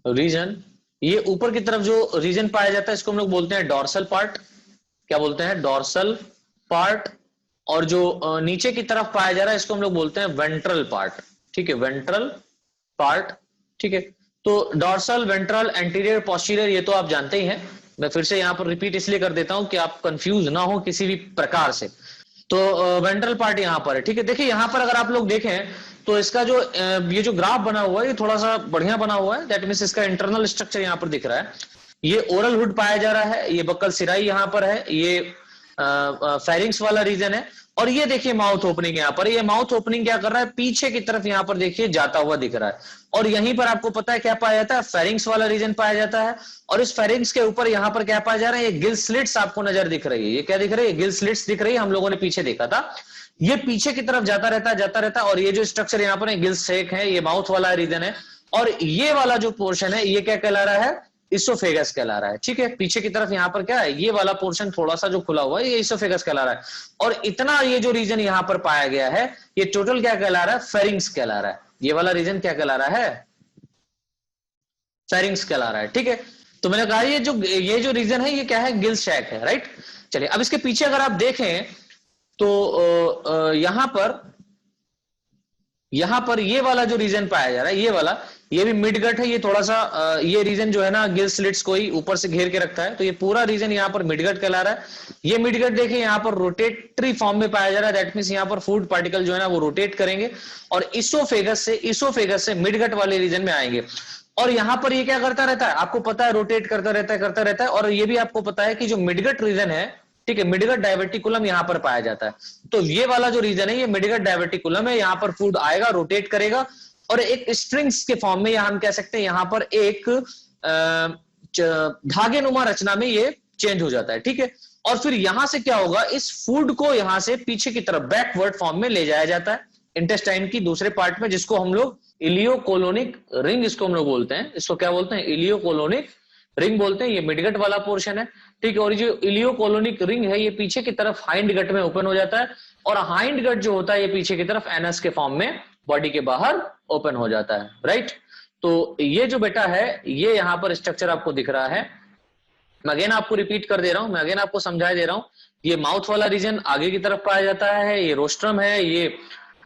रीजन। ये ऊपर की तरफ जो रीजन पाया जाता है इसको हम लोग बोलते हैं डॉर्सल पार्ट। क्या बोलते हैं, डॉर्सल पार्ट। और जो नीचे की तरफ पाया जा रहा है इसको हम लोग बोलते हैं वेंट्रल पार्ट। ठीक है, वेंट्रल पार्ट। ठीक है, तो डॉर्सल, वेंट्रल, एंटीरियर, पोस्टीरियर ये तो आप जानते ही हैं। मैं फिर से यहाँ पर रिपीट इसलिए कर देता हूं कि आप कंफ्यूज ना हो किसी भी प्रकार से। तो वेंट्रल पार्ट यहाँ पर है। ठीक है, देखिए यहाँ पर अगर आप लोग देखें तो इसका जो ये जो ग्राफ बना हुआ है ये थोड़ा सा बढ़िया बना हुआ है, दैट मींस इसका इंटरनल स्ट्रक्चर यहाँ पर दिख रहा है। ये ओरल हुड पाया जा रहा है, ये बक्कल सिराई यहाँ पर है, ये फेरिंग्स वाला रीजन है। और ये देखिए माउथ ओपनिंग, यहाँ पर ये माउथ ओपनिंग क्या कर रहा है, पीछे की तरफ यहाँ पर देखिए जाता हुआ दिख रहा है। और यहीं पर आपको पता है क्या पाया जाता है, फेरिंग्स वाला रीजन पाया जाता है। और इस फेरिंग्स के ऊपर यहाँ पर क्या पाया जा रहा है, ये गिल स्लिट्स आपको नजर दिख रही है। ये क्या दिख रही है, गिल स्लिट्स दिख रही है, हम लोगों ने पीछे देखा था। ये पीछे की तरफ जाता रहता है, जाता रहता है। और ये जो स्ट्रक्चर यहाँ पर है, गिल सेक है, ये माउथ वाला रीजन है। और ये वाला जो पोर्शन है, ये क्या कहला रहा है, इसोफेगस कहला रहा है। ठीक है, पीछे की तरफ यहाँ पर क्या है, ये वाला पोर्शन थोड़ा सा जो खुला हुआ है, ये इसोफेगस कहला रहा है। और इतना ये जो रीजन यहाँ पर पाया गया है, ये टोटल क्या कहला रहा है, फेरिंग्स कहला रहा है। ये वाला रीजन क्या कहला रहा है, फेरिंग्स कहला रहा है। ठीक है, तो मैंने कहा ये जो रीजन है, ये क्या है, गिल सैक है, राइट। चलिए, अब इसके पीछे अगर आप देखें तो यहां पर ये वाला जो रीजन पाया जा रहा है, ये वाला, ये भी मिड गट है। ये थोड़ा सा ये रीजन जो है ना, गिल स्लिट्स को ही ऊपर से घेर के रखता है। तो ये पूरा रीजन यहाँ पर मिड गट कहला रहा है। ये मिड गट देखिए यहाँ पर रोटेटरी फॉर्म में पाया जा रहा है। दैट मींस यहाँ पर फूड पार्टिकल जो है ना, वो रोटेट करेंगे और इसोफेगस से मिड गट वाले रीजन में आएंगे। और यहां पर ये क्या करता रहता है, आपको पता है, रोटेट करता रहता है। और ये भी आपको पता है कि जो मिडगट रीजन है, ठीक है, मिडगट डायवर्टिकुलम यहां पर पाया जाता है। तो ये वाला जो रीजन है, ये मिडगट डायवर्टिकुलम है। यहां पर फूड आएगा, रोटेट करेगा और एक स्ट्रिंग्स के फॉर्म में, या हम कह सकते हैं यहां पर एक धागे नुमा रचना में ये चेंज हो जाता है। ठीक है, और फिर यहां से क्या होगा, इस फूड को यहां से पीछे की तरफ बैकवर्ड फॉर्म में ले जाया जाता है इंटेस्टाइन की दूसरे पार्ट में, जिसको हम लोग इलियोकोलोनिक रिंग इसको हम लोग बोलते हैं। इसको क्या बोलते हैं, इलियोकोलोनिक रिंग बोलते हैं। ये मिडगट वाला पोर्शन है। ठीक है, और जो इलियोकोलोनिक रिंग है, ये पीछे की तरफ हाइंड गट में ओपन हो जाता है। और हाइंड गट जो होता है, ये पीछे की तरफ एनस के फॉर्म में बॉडी के बाहर ओपन हो जाता है, राइट। तो ये जो बेटा है, ये यहां पर स्ट्रक्चर आपको दिख रहा है। मैं अगेन आपको रिपीट कर दे रहा हूं, मैं अगेन आपको समझा दे रहा हूं। ये माउथ वाला रीजन आगे की तरफ पाया जाता है, ये रोस्ट्रम है, ये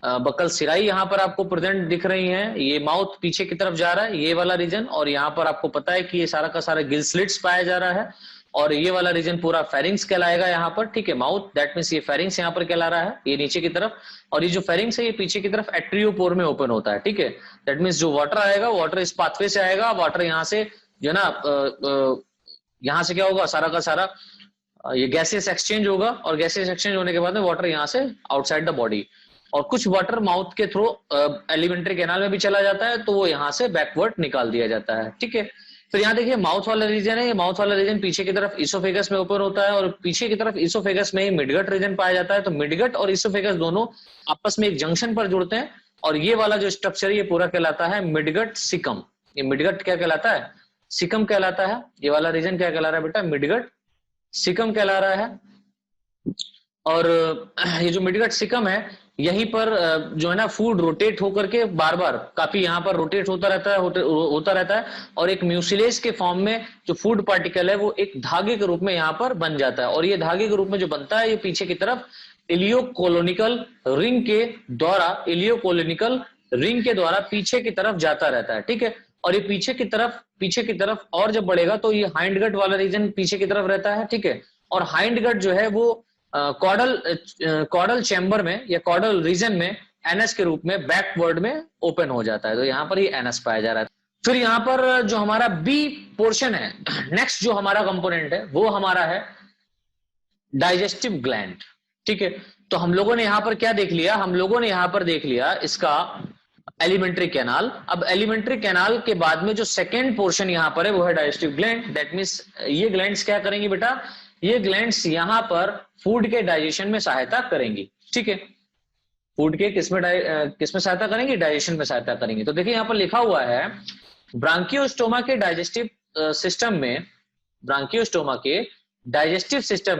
बकल सिराई यहाँ पर आपको प्रेजेंट दिख रही है। ये माउथ पीछे की तरफ जा रहा है, ये वाला रीजन। और यहाँ पर आपको पता है कि ये सारा का सारा गिल स्लिट्स पाया जा रहा है। और ये वाला रीजन पूरा फेरिंग्स कहलाएगा यहाँ पर। ठीक है, माउथ, दैट मींस ये फेरिंग्स यहाँ पर कहला रहा है, ये नीचे की तरफ। और ये जो फेरिंग्स है, ये पीछे की तरफ एट्रियोपोर में ओपन होता है। ठीक है, दैट मींस जो वाटर आएगा, वाटर इस पाथवे से आएगा। वाटर यहाँ से जो है ना, यहाँ से क्या होगा, सारा का सारा ये गैसेस एक्सचेंज होगा। और गैसेस एक्सचेंज होने के बाद में वाटर यहाँ से आउटसाइड द बॉडी, और कुछ वाटर माउथ के थ्रू एलिमेंट्री कैनाल में भी चला जाता है, तो वो यहाँ से बैकवर्ड निकाल दिया जाता है। ठीक है, फिर यहाँ देखिए माउथ वाला रीजन है। ये माउथ वाला रीजन पीछे की तरफ इसोफेगस में ओपन होता है, और पीछे की तरफ इसोफेगस में ही मिडगट रीजन पाया जाता है। तो मिडगट और इसोफेगस दोनों आपस में एक जंक्शन पर जुड़ते हैं। और ये वाला जो स्ट्रक्चर है, ये पूरा कहलाता है मिडगट सिकम। ये मिडगट क्या कहलाता है, सिकम कहलाता है। ये वाला रीजन क्या कहला रहा है बेटा, मिडगट सिकम कहला रहा है। और ये जो मिडगट सिकम है, यहीं पर जो है ना, फूड रोटेट होकर के बार बार काफी यहाँ पर रोटेट होता रहता है। और एक म्यूसिलेज के फॉर्म में जो फूड पार्टिकल है, वो एक धागे के रूप में यहाँ पर बन जाता है। और ये धागे के रूप में जो बनता है, ये पीछे की तरफ इलियोकोलोनिकल रिंग के द्वारा पीछे की तरफ जाता रहता है। ठीक है, और ये पीछे की तरफ और जब बढ़ेगा, तो ये हाइंड गट वाला रीजन पीछे की तरफ रहता है। ठीक है, और हाइंड गट जो है वो कॉर्डल चैम्बर में या कॉर्डल रीजन में एनएस के रूप में बैकवर्ड में ओपन हो जाता है। तो यहाँ पर ये एनएस पाया जा रहा है। फिर यहाँ पर जो हमारा बी पोर्शन है, नेक्स्ट जो हमारा कंपोनेंट है, वो हमारा है डाइजेस्टिव ग्लैंड। ठीक है, तो हम लोगों ने यहाँ पर क्या देख लिया, हम लोगों ने यहाँ पर देख लिया इसका एलिमेंट्री कैनाल। अब एलिमेंट्री कैनाल के बाद में जो सेकेंड पोर्शन यहाँ पर है, वो है डाइजेस्टिव ग्लैंड। दैट मींस ये ग्लैंड्स क्या करेंगी बेटा, ये ग्लैंड्स यहाँ पर फूड के डाइजेशन में सहायता करेंगी। ठीक है, फूड के किसमें सहायता करेंगी, डाइजेशन में सहायता करेंगी। तो देखिए यहाँ पर लिखा हुआ है, ब्रांकियोस्टोमा के डाइजेस्टिव सिस्टम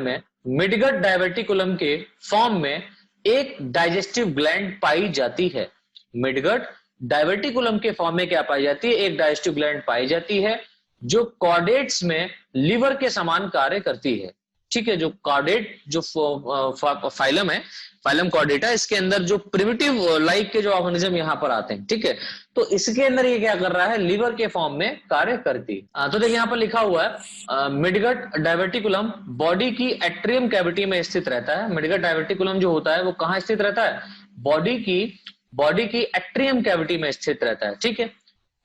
में मिडगट डायवर्टिकुलम के फॉर्म में एक डाइजेस्टिव ग्लैंड पाई जाती है। मिडगट डायवर्टिकुलम के फॉर्म में क्या पाई जाती है, एक डाइजेस्टिव ग्लैंड पाई जाती है, जो कॉर्डेट्स में लिवर के समान कार्य करती है। ठीक है, जो कॉर्डेट जो फाइलम है, फाइलम कॉर्डेटा, इसके अंदर जो प्रिमिटिव लाइक के जो ऑर्गेनिज्म यहाँ पर आते हैं। ठीक है, तो इसके अंदर ये क्या कर रहा है, लिवर के फॉर्म में कार्य करती है। तो देखिए यहाँ पर लिखा हुआ है, मिडगट डायवर्टिकुलम बॉडी की एट्रियम कैविटी में स्थित रहता है। मिडगट डायवर्टिकुलम जो होता है, वो कहाँ स्थित रहता है, बॉडी की एट्रियम कैविटी में स्थित रहता है। ठीक है,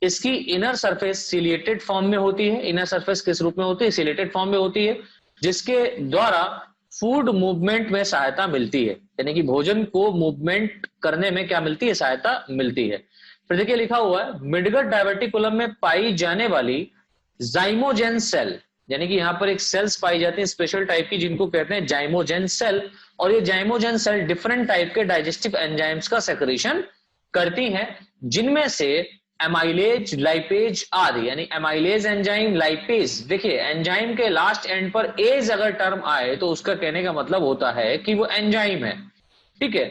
इसकी इनर सरफेस सिलिएटेड फॉर्म में होती है। इनर सरफेस किस रूप में होती है, सिलिएटेड फॉर्म में होती है, जिसके द्वारा फूड मूवमेंट में सहायता मिलती है, यानी कि भोजन को मूवमेंट करने में क्या मिलती है, सहायता मिलती है। फिर देखिए लिखा हुआ है मिडगट डायवर्टिकुलम में पाई जाने वाली जाइमोजेन सेल, यानी कि यहां पर एक सेल्स पाई जाती है स्पेशल टाइप की जिनको कहते हैं जाइमोजेन सेल, और ये जाइमोजेन सेल डिफरेंट टाइप के डाइजेस्टिव एंजाइम्स का सेक्रेशन करती हैं, जिनमें से एमाइलेज, लाइपेज आदि, यानी एमाइलेज एंजाइम, लाइपेज। देखिए एंजाइम के लास्ट एंड पर एज अगर टर्म आए तो उसका कहने का मतलब होता है कि वो एंजाइम है, ठीक है।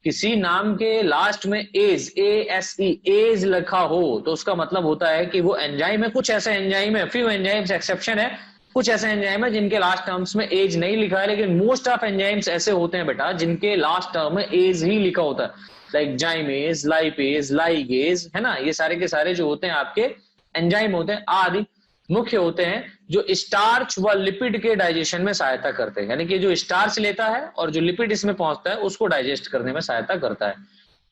किसी नाम के लास्ट में एज, ASE, एज लिखा हो तो उसका मतलब होता है कि वो एंजाइम है। कुछ ऐसे एंजाइम है, फ्यू एंजाइम्स एक्सेप्शन है, कुछ ऐसे एंजाइम है जिनके लास्ट टर्म्स में एज नहीं लिखा है, लेकिन मोस्ट ऑफ एंजाइम्स ऐसे होते हैं बेटा जिनके लास्ट टर्म में एज ही लिखा होता है, लाइक जाइमेज, लाइपेज, लाइगेज, है ना। ये सारे के सारे जो होते हैं आपके एंजाइम होते हैं आदि मुख्य होते हैं जो स्टार्च व लिपिड के डाइजेशन में सहायता करते हैं, यानी कि जो स्टार्च लेता है और जो लिपिड इसमें पहुंचता है उसको डाइजेस्ट करने में सहायता करता है।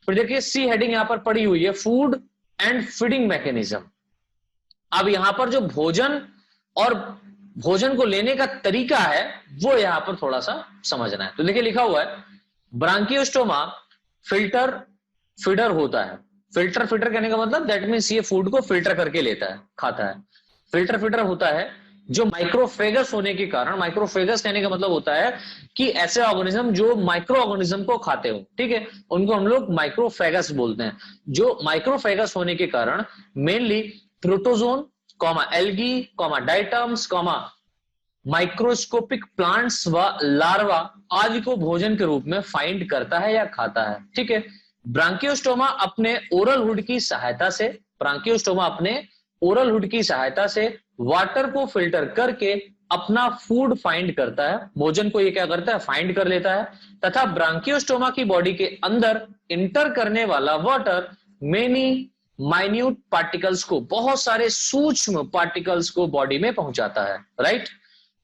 फिर देखिए सी हेडिंग यहां पर पड़ी हुई है फूड एंड फीडिंग मैकेनिज्म। अब यहां पर जो भोजन और भोजन को लेने का तरीका है वो यहां पर थोड़ा सा समझना है। तो देखिए लिखा हुआ है ब्रांकियोस्टोमा फिल्टर फीडर होता है। फिल्टर फीडर कहने का मतलब दैट मींस ये फूड को फिल्टर करके लेता है, खाता है। फिल्टर फीडर होता है जो माइक्रोफेगस होने के कारण, माइक्रोफेगस कहने का मतलब होता है कि ऐसे ऑर्गेनिज्म जो माइक्रो ऑर्गेनिज्म को खाते हो, ठीक है, उनको हम लोग माइक्रोफेगस बोलते हैं। जो माइक्रोफेगस होने के कारण mainly protozoan, algae, diatoms, microscopic plants व लार्वा आदि को भोजन के रूप में फाइंड करता है या खाता है, ठीक है। ब्रांकियोस्टोमा अपने ओरल हुड की सहायता से, ब्रांकियोस्टोमा अपने ओरल हुड की सहायता से वाटर को फिल्टर करके अपना फूड फाइंड करता है, भोजन को ये क्या करता है, फाइंड कर लेता है, तथा ब्रांकियोस्टोमा की बॉडी के अंदर इंटर करने वाला वाटर मेनी माइन्यूट पार्टिकल्स को, बहुत सारे सूक्ष्म पार्टिकल्स को बॉडी में पहुंचाता है, right.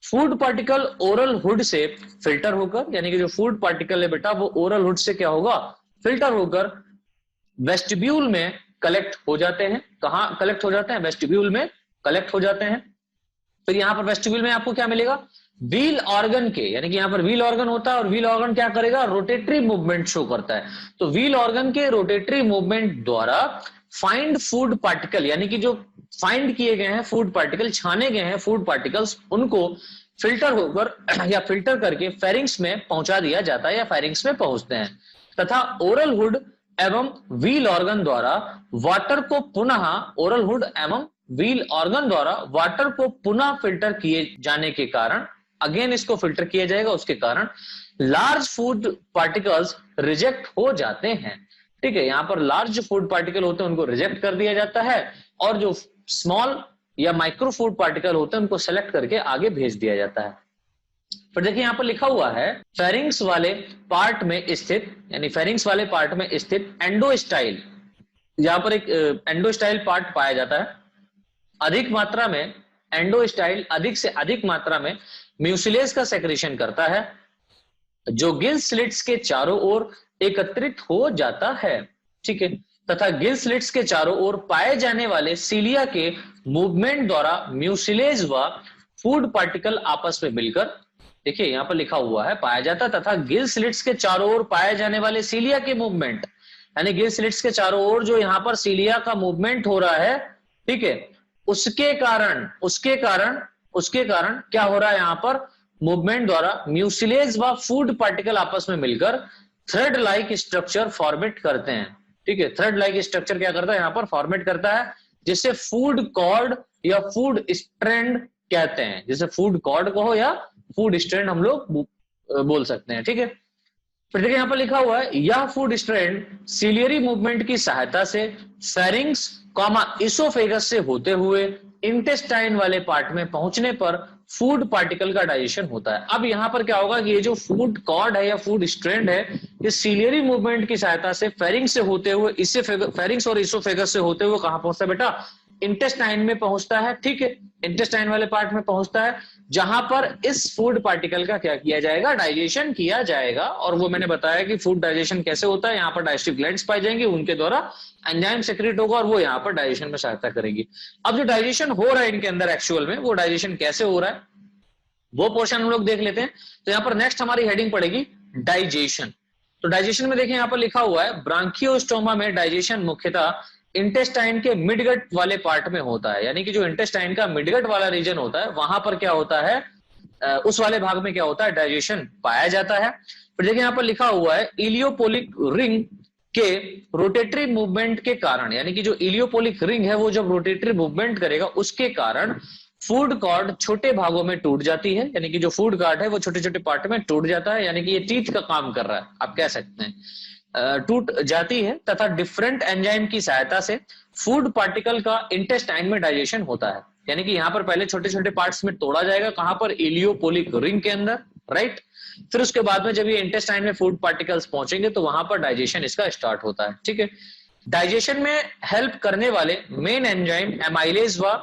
Food particle oral hood से फिल्टर होकर, यानी कि जो फूड पार्टिकल है बेटा वो ओरल हुड से क्या होगा, फिल्टर होकर वेस्टिब्यूल में कलेक्ट हो जाते हैं। कहां कलेक्ट हो जाते हैं, वेस्टिब्यूल में कलेक्ट हो जाते हैं। फिर यहां पर वेस्टिब्यूल में आपको क्या मिलेगा, व्हील ऑर्गन के, यानी कि यहां पर व्हील ऑर्गन होता है और व्हील ऑर्गन क्या करेगा, रोटेटरी मूवमेंट शो करता है। तो व्हील ऑर्गन के रोटेटरी मूवमेंट द्वारा फाइंड फूड पार्टिकल, यानी कि जो फाइंड किए गए हैं फूड पार्टिकल, छाने गए हैं फूड पार्टिकल्स, उनको फिल्टर होकर या फिल्टर करके फेरिंग्स में पहुंचा दिया जाता है या फेरिंग्स में पहुंचते हैं, तथा ओरल हुड एवं व्हील ऑर्गन द्वारा वाटर को पुनः, ओरल हुड एवं व्हील ऑर्गन द्वारा वाटर को पुनः फिल्टर किए जाने के कारण, अगेन इसको फिल्टर किया जाएगा, उसके कारण लार्ज फूड पार्टिकल्स रिजेक्ट हो जाते हैं, ठीक है। यहां पर लार्ज फूड पार्टिकल होते हैं उनको रिजेक्ट कर दिया जाता है, और जो स्मॉल या माइक्रो फूड पार्टिकल होते हैं उनको सेलेक्ट करके आगे भेज दिया जाता है। फिर देखिए यहां पर लिखा हुआ है फेरिंग्स वाले पार्ट में स्थित, यानी फेरिंग्स वाले पार्ट में स्थित एंडोस्टाइल, यहां पर एक एंडोस्टाइल पार्ट पाया जाता है। अधिक मात्रा में एंडोस्टाइल अधिक से अधिक मात्रा में म्यूसिलेज का सेक्रेशन करता है, जो गिल स्लिट्स के चारों ओर एकत्रित हो जाता है, ठीक है, तथा गिल स्लिट्स के चारों ओर पाए जाने वाले सीलिया के मूवमेंट द्वारा म्यूसिलेज व फूड पार्टिकल आपस में मिलकर, देखिए यहां पर लिखा हुआ है पाया जाता, तथा गिल स्लिट्स के चारों ओर पाए जाने वाले सीलिया के मूवमेंट, यानी गिल स्लिट्स के चारों ओर जो यहां पर सीलिया का मूवमेंट हो रहा है, ठीक है, उसके कारण क्या हो रहा है, यहां पर मूवमेंट द्वारा म्यूसिलेज व फूड पार्टिकल आपस में मिलकर थ्रेड लाइक स्ट्रक्चर फॉर्मेट करते हैं, ठीक है। थ्रेड लाइक स्ट्रक्चर क्या करता है, यहां पर फॉर्मेट करता है, जिसे फूड कॉर्ड या फूड स्ट्रैंड कहते हैं, जैसे फूड कॉर्ड कहो या फूड स्ट्रैंड हम लोग बोल सकते हैं, ठीक है। फिर देखिए यहां पर लिखा हुआ है यह फूड स्ट्रैंड सीलियरी मूवमेंट की सहायता से फेरिंग्स इसोफेगस से होते हुए इंटेस्टाइन वाले पार्ट में पहुंचने पर फूड पार्टिकल का डाइजेशन होता है। अब यहां पर क्या होगा कि ये जो फूड कॉर्ड है या फूड स्ट्रैंड है, ये सीलियरी मूवमेंट की सहायता से फेरिंग्स से होते हुए, इससे फेरिंग्स और इसोफेगस से होते हुए कहां पहुंचता है बेटा, इंटेस्टाइन में पहुंचता है, ठीक है, इंटेस्टाइन वाले पार्ट में पहुंचता है, जहां पर इस फूड पार्टिकल का क्या किया जाएगा, डाइजेशन किया जाएगा। और वो मैंने बताया कि फूड डाइजेशन कैसे होता है, यहाँ पर डाइजेस्टिव ग्लैंड्स पाई जाएंगे, उनके द्वारा एंजाइम सेक्रेट होगा और वो यहाँ पर डाइजेशन में सहायता करेगी। अब जो डाइजेशन हो रहा है इनके अंदर एक्चुअल में, वो डाइजेशन कैसे हो रहा है, वो पोर्शन हम लोग देख लेते हैं। तो यहाँ पर नेक्स्ट हमारी हेडिंग पड़ेगी डाइजेशन। तो डाइजेशन में देखिए यहाँ पर लिखा हुआ है ब्रांकियोस्टोमा में डाइजेशन मुख्यतः इंटेस्टाइन के मिडगट वाले पार्ट में होता है, यानी कि जो इंटेस्टाइन का मिडगट वाला रीजन होता है वहां पर क्या होता है, उस वाले भाग में क्या होता है, डाइजेशन पाया जाता है। फिर देखिए यहाँ पर लिखा हुआ है इलियोपोलिक रिंग के रोटेटरी मूवमेंट के कारण, यानी कि जो इलियोपोलिक रिंग है वो जब रोटेटरी मूवमेंट करेगा उसके कारण फूड कॉर्ड छोटे भागों में टूट जाती है, यानी कि जो फूड कॉर्ड है वो छोटे छोटे पार्ट में टूट जाता है, यानी कि ये टीथ का काम कर रहा है आप कह सकते हैं, टूट जाती है तथा डिफरेंट एंजाइम की सहायता से फूड पार्टिकल का इंटेस्टाइन में डाइजेशन होता है। यानी कि यहाँ पर पहले छोटे छोटे पार्ट्स में तोड़ा जाएगा, कहां पर, इलियोपोलिक रिंग के अंदर, राइट। फिर उसके बाद में जब ये इंटेस्टाइन में फूड पार्टिकल्स पहुंचेंगे तो वहां पर डाइजेशन इसका स्टार्ट होता है, ठीक है। डाइजेशन में हेल्प करने वाले मेन एंजाइम एमाइलेज व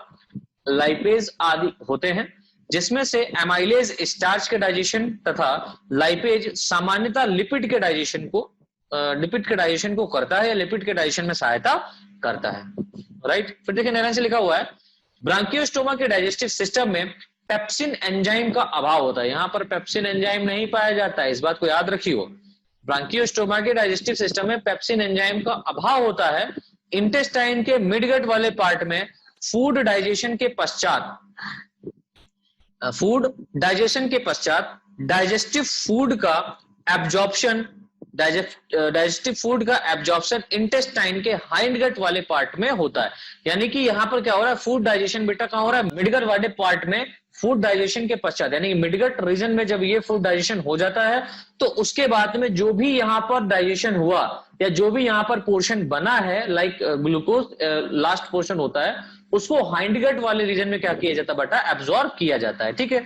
लाइपेज आदि होते हैं, जिसमें से एमाइलेज स्टार्च के डाइजेशन तथा लाइपेज सामान्यतः लिपिड के डाइजेशन को करता है या लिपिड के डाइजेशन में सहायता करता है, राइट। फिर देखिए नेक्स्ट लिखा हुआ है ब्रांकियोस्टोमा के डाइजेस्टिव सिस्टम में पेप्सिन एंजाइम का अभाव होता है। यहां पर पेप्सिन एंजाइम नहीं पाया जाता है, इस बात को याद रखियो। ब्रांकियोस्टोमा के डाइजेस्टिव सिस्टम में पेप्सिन एंजाइम का अभाव होता है। इंटेस्टाइन के मिडगट वाले पार्ट में फूड डाइजेशन के पश्चात डाइजेस्टिव फूड का एब्जॉर्प्शन इंटेस्टाइन के हाइंड गट वाले पार्ट में होता है। यानी कि यहां पर क्या हो रहा है, फूड डाइजेशन बेटा कहां हो रहा है, मिडगट वाले पार्ट में फूड डाइजेशन के पश्चात, यानी कि मिडगट रीजन में जब ये फूड डाइजेशन हो जाता है तो उसके बाद में जो भी यहां पर डाइजेशन हुआ या जो भी यहां पर पोर्शन बना है, लाइक ग्लूकोज लास्ट पोर्शन होता है, उसको हाइंडगट वाले रीजन में क्या किया जाता है बेटा, एब्जॉर्ब किया जाता है, ठीक है।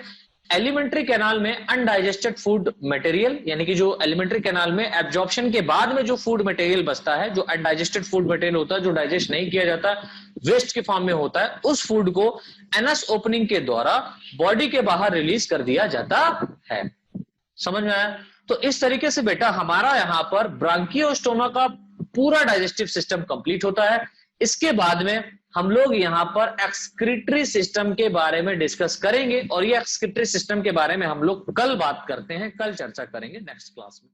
एलिमेंट्री कैनाल में अनडाइजेस्टेड फूड मटेरियल, यानी कि जो एलिमेंट्री कैनाल में एब्जॉर्प्शन के बाद में जो फूड मटेरियल बचता है, जो अनडाइजेस्टेड फूड मटेरियल होता है, जो डाइजेस्ट नहीं किया जाता, वेस्ट के फॉर्म में होता है, उस फूड को एनस ओपनिंग के द्वारा बॉडी के बाहर रिलीज कर दिया जाता है। समझ में आया? तो इस तरीके से बेटा हमारा यहाँ पर ब्रांकियोस्टोमा का पूरा डाइजेस्टिव सिस्टम कंप्लीट होता है। इसके बाद में हम लोग यहाँ पर एक्सक्रीटरी सिस्टम के बारे में डिस्कस करेंगे और ये एक्सक्रीटरी सिस्टम के बारे में हम लोग कल बात करते हैं, कल चर्चा करेंगे नेक्स्ट क्लास में।